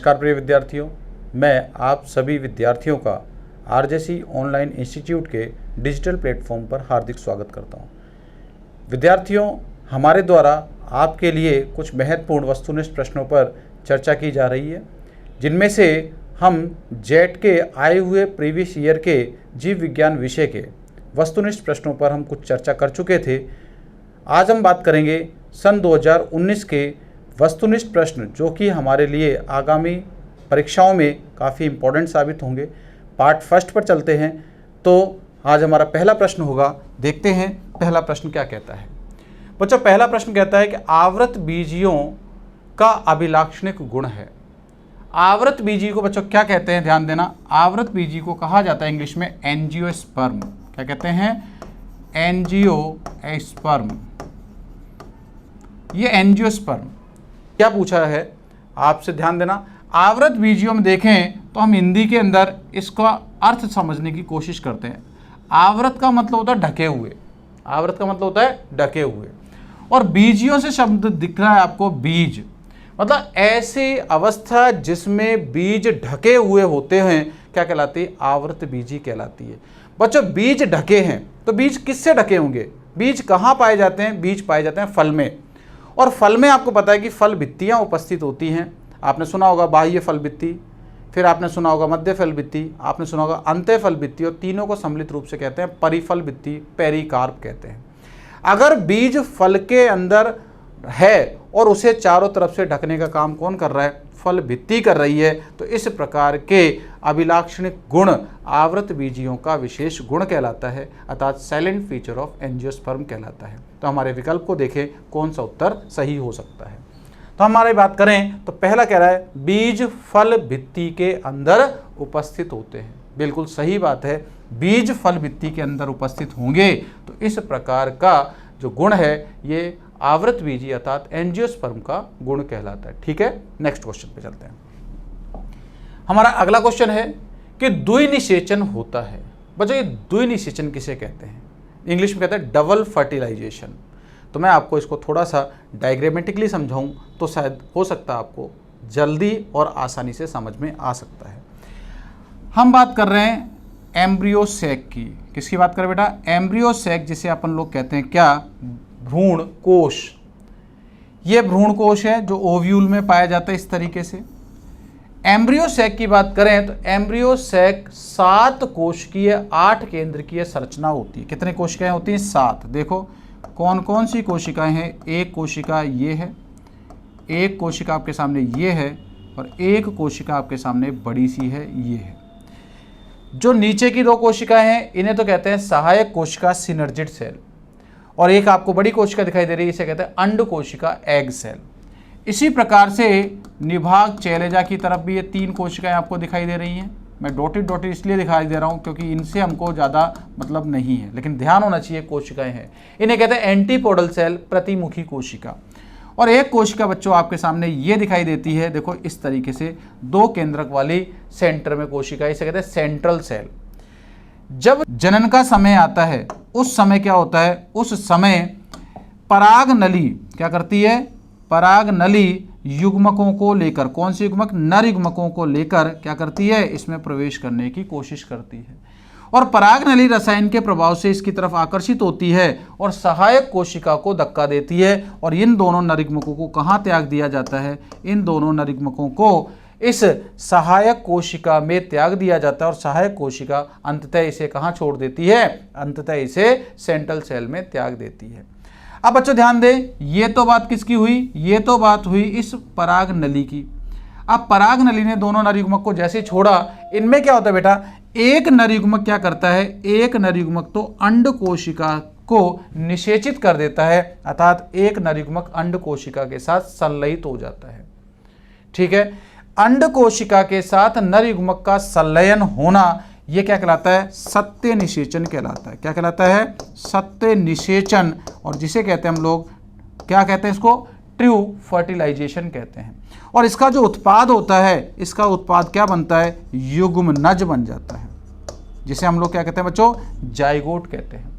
नमस्कार प्रिय विद्यार्थियों, मैं आप सभी विद्यार्थियों का आरजेसी ऑनलाइन इंस्टीट्यूट के डिजिटल प्लेटफॉर्म पर हार्दिक स्वागत करता हूं। विद्यार्थियों, हमारे द्वारा आपके लिए कुछ महत्वपूर्ण वस्तुनिष्ठ प्रश्नों पर चर्चा की जा रही है, जिनमें से हम जेट के आए हुए प्रीवियस ईयर के जीव विज्ञान विषय के वस्तुनिष्ठ प्रश्नों पर हम कुछ चर्चा कर चुके थे। आज हम बात करेंगे सन 2019 के वस्तुनिष्ठ प्रश्न, जो कि हमारे लिए आगामी परीक्षाओं में काफ़ी इम्पोर्टेंट साबित होंगे। पार्ट फर्स्ट पर चलते हैं। तो आज हमारा पहला प्रश्न होगा, देखते हैं पहला प्रश्न क्या कहता है। बच्चों, पहला प्रश्न कहता है कि आवर्त बीजियों का अभिलाक्षणिक गुण है। आवर्त बीजी को बच्चों क्या कहते हैं, ध्यान देना। आवर्त बीजी को कहा जाता है इंग्लिश में एंजियोस्पर्म। क्या कहते हैं? एंजियोस्पर्म। ये एंजियोस्पर्म क्या पूछा है आपसे, ध्यान देना। आवर्त बीजियों में देखें तो हम हिंदी के अंदर इसका अर्थ समझने की कोशिश करते हैं। आवर्त का मतलब होता है ढके हुए। आवर्त का मतलब होता है ढके हुए, और बीजियों से शब्द दिख रहा है आपको, बीज मतलब ऐसी अवस्था जिसमें बीज ढके हुए होते हैं, क्या कहलाती है? आवर्त बीजी कहलाती है। बच्चों, बीज ढके हैं तो बीज किससे ढके होंगे? बीज कहाँ पाए जाते हैं? बीज पाए जाते हैं फल में, और फल में आपको पता है कि फल भित्तियाँ उपस्थित होती हैं। आपने सुना होगा बाह्य फल भित्ति, फिर आपने सुना होगा मध्य फल भित्ति, आपने सुना होगा अंत्य फल भित्ति, और तीनों को सम्मिलित रूप से कहते हैं परिफल भित्ति, पेरिकार्प कहते हैं। अगर बीज फल के अंदर है और उसे चारों तरफ से ढकने का काम कौन कर रहा है? फल भित्ति कर रही है। तो इस प्रकार के अभिलाक्षणिक गुण आवर्त बीजियों का विशेष गुण कहलाता है, अर्थात साइलेंट फीचर ऑफ एंजियोस्पर्म कहलाता है। तो हमारे विकल्प को देखें, कौन सा उत्तर सही हो सकता है। तो हमारी बात करें तो पहला कह रहा है बीज फल भित्ति के अंदर उपस्थित होते हैं। बिल्कुल सही बात है, बीज फल भित्ति के अंदर उपस्थित होंगे। तो इस प्रकार का जो गुण है ये आवर्त बीजी अर्थात एंजियोस्पर्म का गुण कहलाता है। ठीक है, नेक्स्ट क्वेश्चन पे चलते हैं। हमारा अगला क्वेश्चन है कि द्विनिषेचन होता है। बच्चों, ये द्विनिषेचन किसे कहते हैं? इंग्लिश में कहते हैं डबल फर्टिलाइजेशन। तो मैं आपको इसको थोड़ा सा डायग्रामेटिकली समझाऊं तो शायद हो सकता है आपको जल्दी और आसानी से समझ में आ सकता है। हम बात कर रहे हैं एम्ब्रियो सैक की। किसकी बात करें बेटा? एम्ब्रियो सैक, जिसे अपन लोग कहते हैं क्या? भ्रूण कोश। ये भ्रूण कोश है जो ओव्यूल में पाया जाता है इस तरीके से। एम्ब्रियो सैक की बात करें तो एम्ब्रियो सैक 7 कोशिकीय 8 केंद्रकीय संरचना होती है। कितने कोशिकाएं होती हैं? 7। देखो कौन कौन सी कोशिकाएं हैं। एक कोशिका ये है, एक कोशिका आपके सामने ये है, और एक कोशिका आपके सामने बड़ी सी है, ये है। जो नीचे की 2 कोशिकाएं हैं इन्हें तो कहते हैं सहायक कोशिका, सिनर्जिड सेल, और एक आपको बड़ी कोशिका दिखाई दे रही है, इसे कहते हैं अंड कोशिका, एग सेल। इसी प्रकार से निभाग चैलेजा की तरफ भी ये 3 कोशिकाएं आपको दिखाई दे रही हैं। मैं डॉटेड इसलिए दिखाई दे रहा हूं क्योंकि इनसे हमको ज़्यादा मतलब नहीं है, लेकिन ध्यान होना चाहिए कोशिकाएं हैं। इन्हें कहते हैं एंटीपोडल सेल, प्रतिमुखी कोशिका। और एक कोशिका बच्चों आपके सामने ये दिखाई देती है, देखो इस तरीके से 2 केंद्रक वाली सेंटर में कोशिका, इसे कहते हैं सेंट्रल सेल। जब जनन का समय आता है उस समय क्या होता है? उस समय पराग नली क्या करती है? पराग नली युग्मकों को लेकर, कौन से युग्मक? नर युग्मकों को लेकर क्या करती है? इसमें प्रवेश करने की कोशिश करती है, और पराग नली रसायन के प्रभाव से इसकी तरफ आकर्षित होती है और सहायक कोशिका को धक्का देती है, और इन दोनों नर युग्मकों को कहाँ त्याग दिया जाता है? इन दोनों नर युग्मकों को इस सहायक कोशिका में त्याग दिया जाता है, और सहायक कोशिका अंततः इसे कहाँ छोड़ देती है? अंततः इसे सेंट्रल सेल में त्याग देती है। अब बच्चों ध्यान दें, ये तो बात किसकी हुई? ये तो बात हुई इस पराग नली की। अब पराग नली ने दोनों नर युग्मक को जैसे छोड़ा, इनमें क्या होता है बेटा? एक नर युग्मक क्या करता है? एक नर युग्मक तो अंड कोशिका को निषेचित कर देता है, अर्थात एक नर युग्मक अंड कोशिका के साथ संलयित हो जाता है। ठीक है, अंड कोशिका के साथ नर युग्मक का संलयन होना, यह क्या कहलाता है? सत्य निषेचन कहलाता है। क्या कहलाता है? सत्य निषेचन, और जिसे कहते हैं हम लोग क्या कहते हैं? इसको ट्रू फर्टिलाइजेशन कहते हैं। और इसका जो उत्पाद होता है, इसका उत्पाद क्या बनता है? युग्मनज बन जाता है, जिसे हम लोग क्या कहते हैं बच्चों? जाइगोट कहते हैं।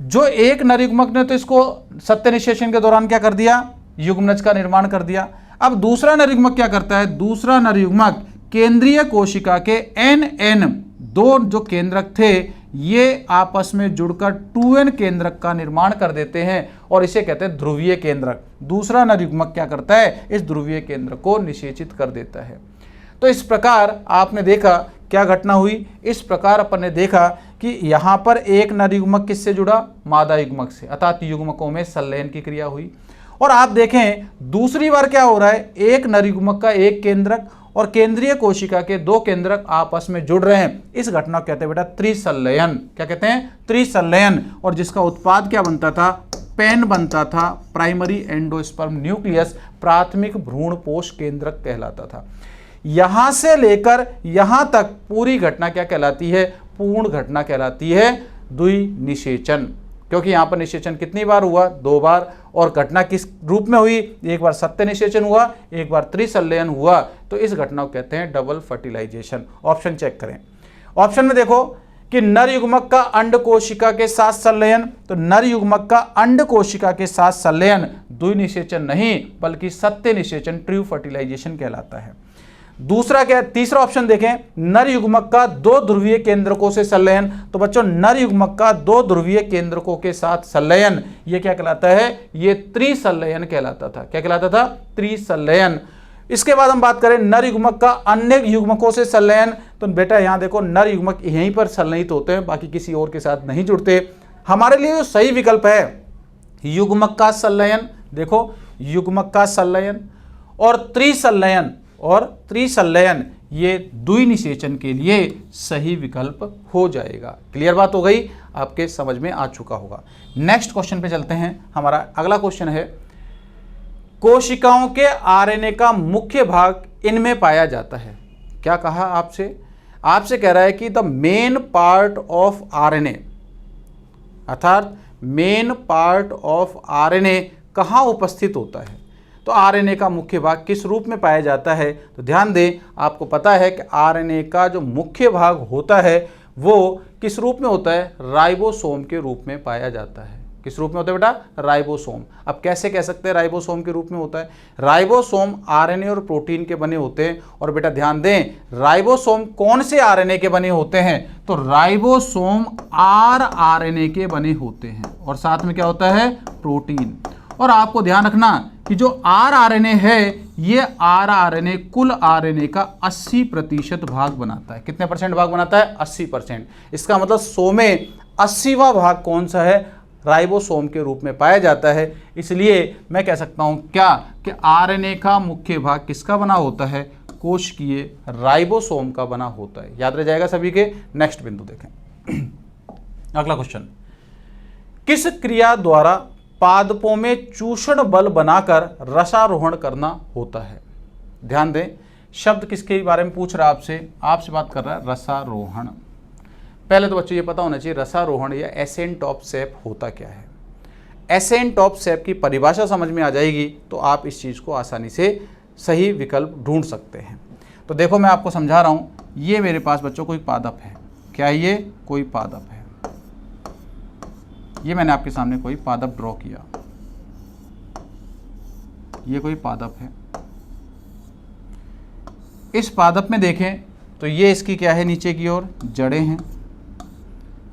जो एक नर युग्मक ने तो इसको सत्य निषेचन के दौरान क्या कर दिया? युग्मनज का निर्माण कर दिया। अब दूसरा नरयुग्मक क्या करता है, दूसरा नरयुग्मक केंद्रीय कोशिका के NN दो जो केंद्रक थे ये आपस में जुड़कर 2N केंद्रक का निर्माण कर देते हैं और इसे कहते हैं ध्रुवीय केंद्रक। दूसरा नरयुग्मक क्या करता है, इस ध्रुवीय केंद्र को निषेचित कर देता है। तो इस प्रकार आपने देखा क्या घटना हुई, इस प्रकार अपन ने देखा कि यहाँ पर एक नरयुग्मक किससे जुड़ा, मादा युग्मक से, अर्थात युग्मकों में संलयन की क्रिया हुई। और आप देखें दूसरी बार क्या हो रहा है, एक नरयुग्मक का एक केंद्रक और केंद्रीय कोशिका के दो केंद्रक आपस में जुड़ रहे हैं। इस घटना को कहते हैं बेटा त्रिसंलयन। क्या कहते हैं, त्रिसंलयन। और जिसका उत्पाद क्या बनता था, पेन बनता था, प्राइमरी एंडोस्पर्म न्यूक्लियस, प्राथमिक भ्रूणपोष केंद्रक कहलाता था। यहां से लेकर यहां तक पूरी घटना क्या कहलाती है, पूर्ण घटना कहलाती है द्विनिषेचन। क्योंकि यहां पर निषेचन कितनी बार हुआ, 2 बार। और घटना किस रूप में हुई, एक बार सत्य निषेचन हुआ, एक बार त्रिसंलयन हुआ। तो इस घटना को कहते हैं डबल फर्टिलाइजेशन। ऑप्शन चेक करें। ऑप्शन में देखो कि नर युग्मक का अंड कोशिका के साथ संलयन, तो नर युग्मक का अंड कोशिका के साथ संलयन द्विनिषेचन नहीं बल्कि सत्य निषेचन, ट्रू फर्टिलाइजेशन कहलाता है। दूसरा क्या है, तीसरा ऑप्शन देखें, नर युग्मक का 2 ध्रुवीय केंद्रकों से संलयन। तो बच्चों नर युग्मक का 2 ध्रुवीय केंद्रकों के साथ संलयन ये क्या कहलाता है, ये त्रिसंलयन कहलाता था। क्या कहलाता था, त्रिसंलयन। इसके बाद हम बात करें नर युग्मक का अन्य युग्मकों से संलयन। तो बेटा यहां देखो नर युग्मक यहीं पर संलयित होते हैं, बाकी किसी और के साथ नहीं जुड़ते। हमारे लिए जो सही विकल्प है युग्मक का संलयन, देखो युग्मक का संलयन और त्रिसंलयन ये द्विनिषेचन के लिए सही विकल्प हो जाएगा। क्लियर बात हो गई, आपके समझ में आ चुका होगा। नेक्स्ट क्वेश्चन पे चलते हैं। हमारा अगला क्वेश्चन है, कोशिकाओं के आरएनए का मुख्य भाग इनमें पाया जाता है। क्या कहा आपसे, आपसे कह रहा है कि the main part of RNA, अर्थात मेन पार्ट ऑफ आरएनए कहाँ उपस्थित होता है। तो आरएनए का मुख्य भाग किस रूप में पाया जाता है। तो ध्यान दें, आपको पता है कि आरएनए का जो मुख्य भाग होता है वो किस रूप में होता है, राइबोसोम के रूप में पाया जाता है। किस रूप में होता है बेटा, राइबोसोम। अब कैसे कह सकते हैं राइबोसोम के रूप में होता है, राइबोसोम आरएनए और प्रोटीन के बने होते हैं। और बेटा ध्यान दें, राइबोसोम कौन से आरएनए के बने होते हैं, तो राइबोसोम आरएनए के बने होते हैं और साथ में क्या होता है, प्रोटीन। और आपको ध्यान रखना कि जो आरएनए है ये आरएनए कुल आरएनए का 80% भाग बनाता है। कितने परसेंट भाग बनाता है, 80%। इसका मतलब 100 में 80वां भाग कौन सा है, राइबोसोम के रूप में पाया जाता है। इसलिए मैं कह सकता हूं क्या कि आरएनए का मुख्य भाग किसका बना होता है, कोशिकीय राइबोसोम का बना होता है। याद रह जाएगा सभी के। नेक्स्ट बिंदु देखें। अगला क्वेश्चन, किस क्रिया द्वारा पादपों में चूषण बल बनाकर रसारोहण करना होता है। ध्यान दें, शब्द किसके बारे में पूछ रहा है आपसे बात कर रहा है रसारोहण। पहले तो बच्चों ये पता होना चाहिए रसारोहण या एसेंट ऑफ सेप होता क्या है। एसेंट ऑफ सेप की परिभाषा समझ में आ जाएगी तो आप इस चीज़ को आसानी से सही विकल्प ढूंढ सकते हैं। तो देखो मैं आपको समझा रहा हूँ, ये मेरे पास बच्चों कोई पादप है। क्या ये कोई पादप है, ये मैंने आपके सामने कोई पादप ड्रॉ किया, ये कोई पादप है। इस पादप में देखें तो ये इसकी क्या है, नीचे की ओर जड़ें हैं,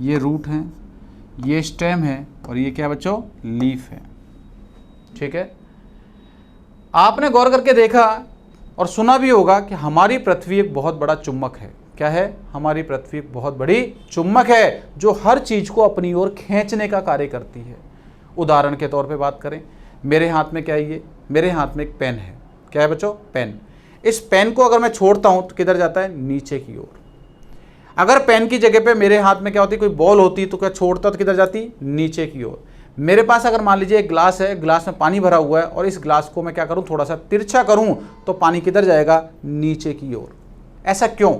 ये रूट हैं, ये स्टेम है और ये क्या बच्चों, लीफ है। ठीक है, आपने गौर करके देखा और सुना भी होगा कि हमारी पृथ्वी एक बहुत बड़ा चुम्बक है। क्या है, हमारी पृथ्वी एक बहुत बड़ी चुम्बक है जो हर चीज को अपनी ओर खींचने का कार्य करती है। उदाहरण के तौर पे बात करें, मेरे हाथ में क्या है, ये मेरे हाथ में एक पेन है। क्या है बच्चों, पेन। इस पेन को अगर मैं छोड़ता हूं तो किधर जाता है, नीचे की ओर। अगर पेन की जगह पे मेरे हाथ में क्या होती, कोई बॉल होती तो क्या छोड़ता तो किधर जाती, नीचे की ओर। मेरे पास अगर मान लीजिए एक ग्लास है, ग्लास में पानी भरा हुआ है और इस ग्लास को मैं क्या करूं, थोड़ा सा तिरछा करूं तो पानी किधर जाएगा, नीचे की ओर। ऐसा क्यों,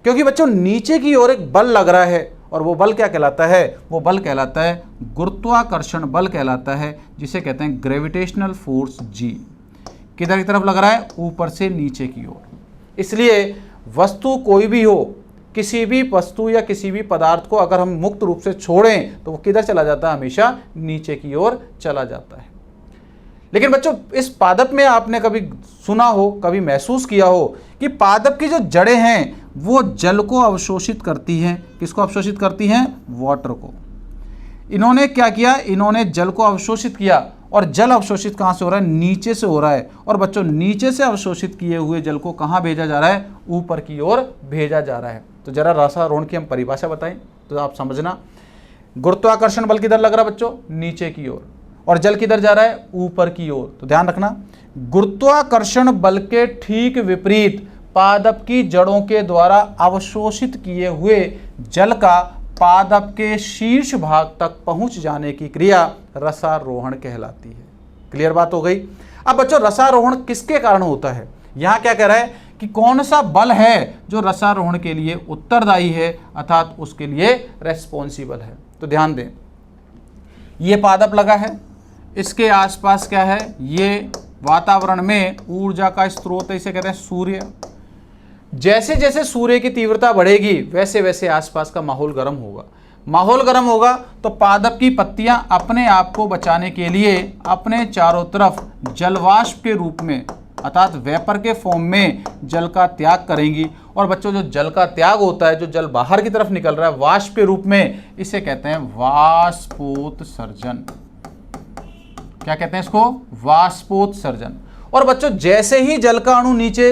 क्योंकि बच्चों नीचे की ओर एक बल लग रहा है और वो बल क्या कहलाता है, वो बल कहलाता है गुरुत्वाकर्षण बल कहलाता है, जिसे कहते हैं ग्रेविटेशनल फोर्स जी। किधर की तरफ लग रहा है, ऊपर से नीचे की ओर। इसलिए वस्तु कोई भी हो, किसी भी वस्तु या किसी भी पदार्थ को अगर हम मुक्त रूप से छोड़ें तो वो किधर चला जाता है, हमेशा नीचे की ओर चला जाता है। लेकिन बच्चों इस पादप में आपने कभी सुना हो, कभी महसूस किया हो कि पादप की जो जड़ें हैं वो जल को अवशोषित करती हैं। किसको अवशोषित करती हैं? वाटर को। इन्होंने क्या किया? इन्होंने जल को अवशोषित किया। और जल अवशोषित कहाँ से हो रहा है? नीचे से हो रहा है। और बच्चों नीचे से अवशोषित किए हुए जल को कहाँ भेजा जा रहा है? ऊपर की ओर भेजा जा रहा है। तो जरा रसारोहण की हम परिभाषा बताएं तो आप समझना। गुरुत्वाकर्षण बल किधर लग रहा है बच्चों? नीचे की ओर। और जल किधर जा रहा है? ऊपर की ओर। तो ध्यान रखना, गुरुत्वाकर्षण बल के ठीक विपरीत पादप की जड़ों के द्वारा अवशोषित किए हुए जल का पादप के शीर्ष भाग तक पहुंच जाने की क्रिया रसारोहण कहलाती है। क्लियर बात हो गई। अब बच्चों रसारोहण किसके कारण होता है? यहां क्या कह रहा है कि कौन सा बल है जो रसारोहण के लिए उत्तरदायी है, अर्थात उसके लिए रेस्पॉन्सिबल है। तो ध्यान दें, ये पादप लगा है, इसके आसपास क्या है? ये वातावरण में ऊर्जा का स्रोत है, इसे कहते हैं सूर्य। जैसे जैसे सूर्य की तीव्रता बढ़ेगी वैसे वैसे आसपास का माहौल गर्म होगा। माहौल गर्म होगा तो पादप की पत्तियां अपने आप को बचाने के लिए अपने चारों तरफ जलवाष्प के रूप में, अर्थात वेपर के फॉर्म में जल का त्याग करेंगी। और बच्चों जो जल का त्याग होता है, जो जल बाहर की तरफ निकल रहा है वाष्प के रूप में, इसे कहते हैं वाष्पोत्सर्जन। क्या कहते हैं इसको? वाष्पोत्सर्जन। और बच्चों जैसे ही जल का अणु नीचे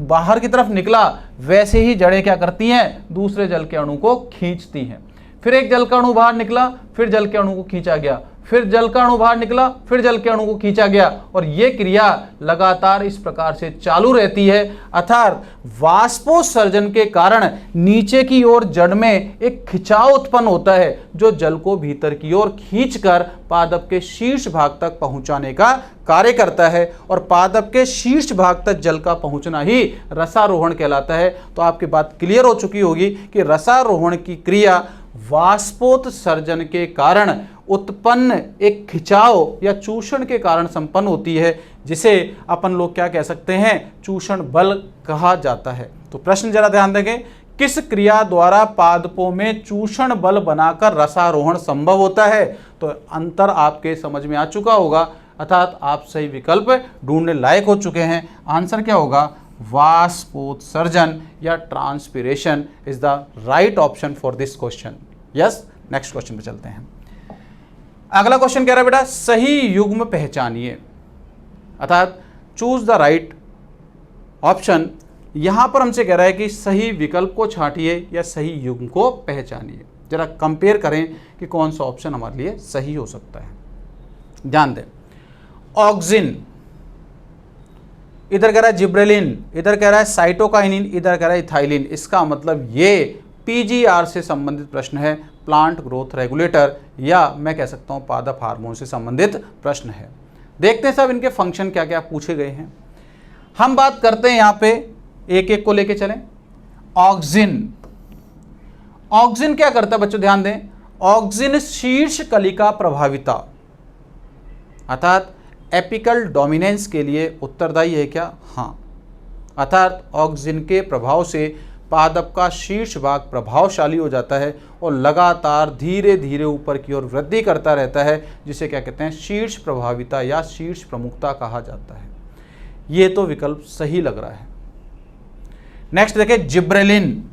बाहर की तरफ निकला वैसे ही जड़ें क्या करती हैं? दूसरे जल के अणु को खींचती हैं। फिर एक जल का अणु बाहर निकला, फिर जल के अणु को खींचा गया, फिर जल का अणु बाहर निकला, फिर जल के अणु को खींचा गया। और ये क्रिया लगातार इस प्रकार से चालू रहती है। अर्थात वाष्पोत्सर्जन के कारण नीचे की ओर जड़ में एक खिंचाव उत्पन्न होता है जो जल को भीतर की ओर खींचकर पादप के शीर्ष भाग तक पहुंचाने का कार्य करता है। और पादप के शीर्ष भाग तक जल का पहुंचना ही रसारोहण कहलाता है। तो आपकी बात क्लियर हो चुकी होगी कि रसारोहण की क्रिया वाष्पोत्सर्जन के कारण उत्पन्न एक खिंचाव या चूषण के कारण संपन्न होती है, जिसे अपन लोग क्या कह सकते हैं? चूषण बल कहा जाता है। तो प्रश्न जरा ध्यान देंगे, किस क्रिया द्वारा पादपों में चूषण बल बनाकर रसारोहण संभव होता है? तो अंतर आपके समझ में आ चुका होगा, अर्थात आप सही विकल्प ढूंढने लायक हो चुके हैं। आंसर क्या होगा? वाष्पोत्सर्जन या transpiration is the right option for this question. Yes, next question पे चलते हैं। अगला क्वेश्चन कह रहा है बेटा सही युग्म पहचानिए, अर्थात चूज द राइट ऑप्शन। यहां पर हमसे कह रहा है कि सही विकल्प को छांटिए या सही युग्म को पहचानिए। जरा कंपेयर करें कि कौन सा ऑप्शन हमारे लिए सही हो सकता है। ध्यान दें, ऑक्सिन, इधर कह रहा है जिब्रेलिन, इधर कह रहा है साइटोकाइनिन, इधर कह रहा है इथाइलिन। इसका मतलब ये पीजीआर से संबंधित प्रश्न है, प्लांट ग्रोथ रेगुलेटर, या मैं कह सकता हूं पादप हार्मोन से संबंधित प्रश्न है। देखते हैं सब इनके फंक्शन क्या क्या पूछे गए हैं। हम बात करते हैं यहां पे, एक एक को लेके चलें। ऑक्सिन, ऑक्सिन क्या करता है बच्चों? ध्यान दें, ऑक्सिन शीर्ष कलिका प्रभाविता, अर्थात एपिकल डोमिनेंस के लिए उत्तरदायी है क्या? हाँ। अर्थात ऑक्सिन के प्रभाव से पादप का शीर्ष भाग प्रभावशाली हो जाता है और लगातार धीरे धीरे ऊपर की ओर वृद्धि करता रहता है, जिसे क्या कहते हैं? शीर्ष प्रभाविता या शीर्ष प्रमुखता कहा जाता है। ये तो विकल्प सही लग रहा है। नेक्स्ट देखें, जिब्रेलिन।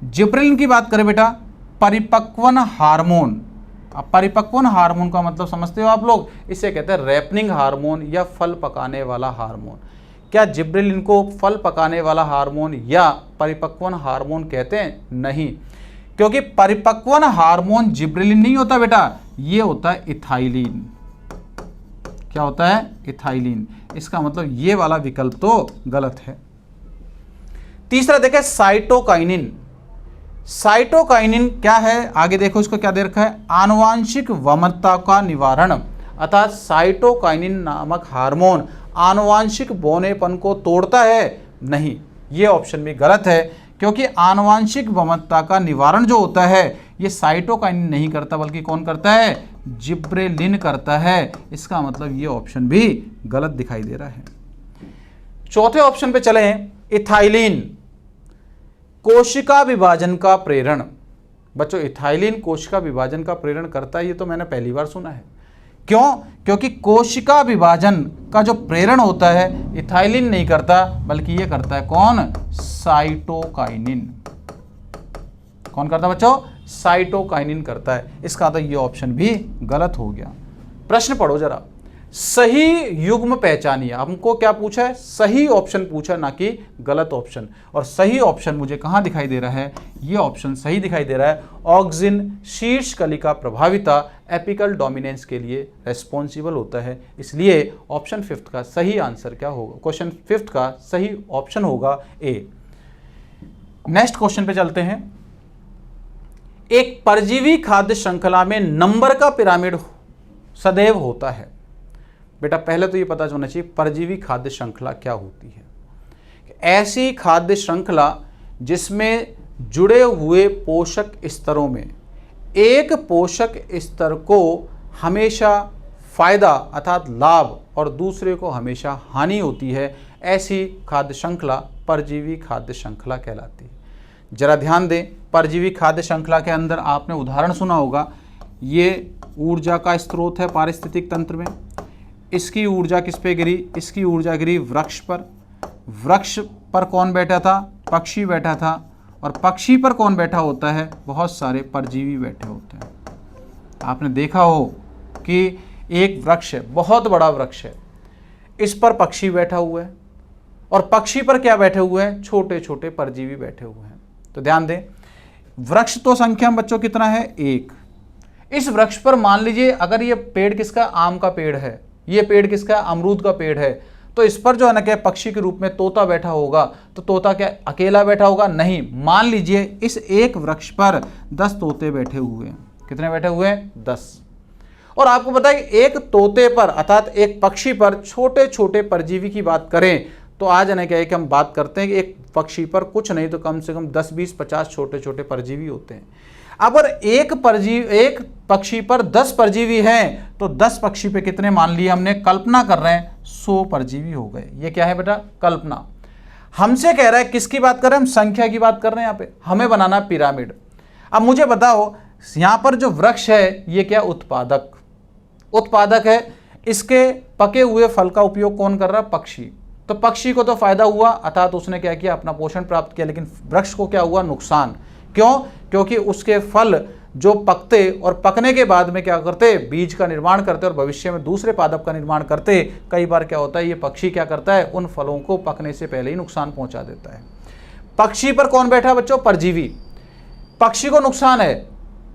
जिब्रेलिन की बात करें बेटा, परिपक्वन हार्मोन। अब परिपक्वन हार्मोन का मतलब समझते हो आप लोग? इसे कहते हैं रैपनिंग हार्मोन या फल पकाने वाला हार्मोन। क्या जिब्रेलिन को फल पकाने वाला हार्मोन या परिपक्वन हार्मोन कहते हैं? नहीं, क्योंकि परिपक्वन हार्मोन जिब्रेलिन नहीं होता बेटा, ये होता है इथाइलिन। क्या होता है? इथाइलिन। इसका मतलब ये वाला विकल्प तो गलत है। तीसरा देखें, साइटोकाइनिन। साइटोकाइनिन क्या है? आगे देखो इसको क्या दे रखा है? आनुवांशिक वमनता का निवारण, अर्थात साइटोकाइनिन नामक हार्मोन आनुवांशिक बौनेपन को तोड़ता है? नहीं, ये ऑप्शन भी गलत है, क्योंकि आनुवांशिक वमनता का निवारण जो होता है ये साइटोकाइनिन नहीं करता, बल्कि कौन करता है? जिब्रेलिन करता है। इसका मतलब ये ऑप्शन भी गलत दिखाई दे रहा है। चौथे ऑप्शन पे चले हैं, इथाइलिन, कोशिका विभाजन का प्रेरण। बच्चों इथाइलिन कोशिका विभाजन का प्रेरण करता है, ये तो मैंने पहली बार सुना है। क्यों? क्योंकि कोशिका विभाजन का जो प्रेरण होता है इथाइलिन नहीं करता, बल्कि ये करता है कौन? साइटोकाइनिन। कौन करता है बच्चों? साइटोकाइनिन करता है। इसका तो ये ऑप्शन भी गलत हो गया। प्रश्न पढ़ो जरा, सही युग्म पहचानिए। हमको क्या पूछा है? सही ऑप्शन पूछा, ना कि गलत ऑप्शन। और सही ऑप्शन मुझे कहाँ दिखाई दे रहा है? ये ऑप्शन सही दिखाई दे रहा है। ऑक्सिन शीर्ष कलिका प्रभाविता एपिकल डोमिनेंस के लिए रेस्पॉन्सिबल होता है। इसलिए ऑप्शन 5 का सही आंसर क्या होगा? क्वेश्चन 5 का सही ऑप्शन होगा ए। नेक्स्ट क्वेश्चन पे चलते हैं। एक परजीवी खाद्य श्रृंखला में नंबर का पिरामिड सदैव होता है। बेटा पहले तो ये पता होना चाहिए परजीवी खाद्य श्रृंखला क्या होती है। ऐसी खाद्य श्रृंखला जिसमें जुड़े हुए पोषक स्तरों में एक पोषक स्तर को हमेशा फायदा अर्थात लाभ और दूसरे को हमेशा हानि होती है, ऐसी खाद्य श्रृंखला परजीवी खाद्य श्रृंखला कहलाती है। जरा ध्यान दें, परजीवी खाद्य श्रृंखला के अंदर आपने उदाहरण सुना होगा, ये ऊर्जा का स्रोत है पारिस्थितिक तंत्र में। इसकी ऊर्जा किस पे गिरी? इसकी ऊर्जा गिरी वृक्ष पर। वृक्ष पर कौन बैठा था? पक्षी बैठा था। और पक्षी पर कौन बैठा होता है? बहुत सारे परजीवी बैठे होते हैं। आपने देखा हो कि एक वृक्ष है, बहुत बड़ा वृक्ष है, इस पर पक्षी बैठा हुआ है और पक्षी पर क्या बैठे हुए हैं? छोटे छोटे परजीवी बैठे हुए हैं। तो ध्यान दें, वृक्ष तो संख्या में बच्चों कितना है? 1। इस वृक्ष पर मान लीजिए अगर ये पेड़ किसका? आम का पेड़ है, ये पेड़ किसका? अमरूद का पेड़ है। तो इस पर जो है ना क्या पक्षी के रूप में तोता बैठा होगा, तो तोता क्या अकेला बैठा होगा? नहीं। मान लीजिए इस एक वृक्ष पर 10 तोते बैठे हुए हैं। कितने बैठे हुए हैं? 10। और आपको पता है एक तोते पर अर्थात एक पक्षी पर छोटे छोटे परजीवी की बात करें तो आज ना क्या है कि हम बात करते हैं कि एक पक्षी पर कुछ नहीं तो कम से कम 10, 20, 50 छोटे छोटे परजीवी होते हैं। अगर एक पक्षी पर 10 परजीवी हैं तो 10 पक्षी पे कितने मान लिए हमने? कल्पना कर रहे हैं 100 परजीवी हो गए। ये क्या है बेटा? कल्पना। हमसे कह रहा है किसकी बात कर रहे हैं? हम संख्या की बात कर रहे हैं। यहाँ पे हमें बनाना पिरामिड। अब मुझे बताओ यहाँ पर जो वृक्ष है ये क्या? उत्पादक है। इसके पके हुए फल का उपयोग कौन कर रहा है? पक्षी। तो पक्षी को तो फायदा हुआ अर्थात उसने क्या किया? अपना पोषण प्राप्त किया। लेकिन वृक्ष को क्या हुआ? नुकसान। क्यों? क्योंकि उसके फल जो पकते और पकने के बाद में क्या करते? बीज का निर्माण करते और भविष्य में दूसरे पादप का निर्माण करते। कई बार क्या होता है ये पक्षी क्या करता है? उन फलों को पकने से पहले ही नुकसान पहुंचा देता है। पक्षी पर कौन बैठा बच्चों? परजीवी। पक्षी को नुकसान है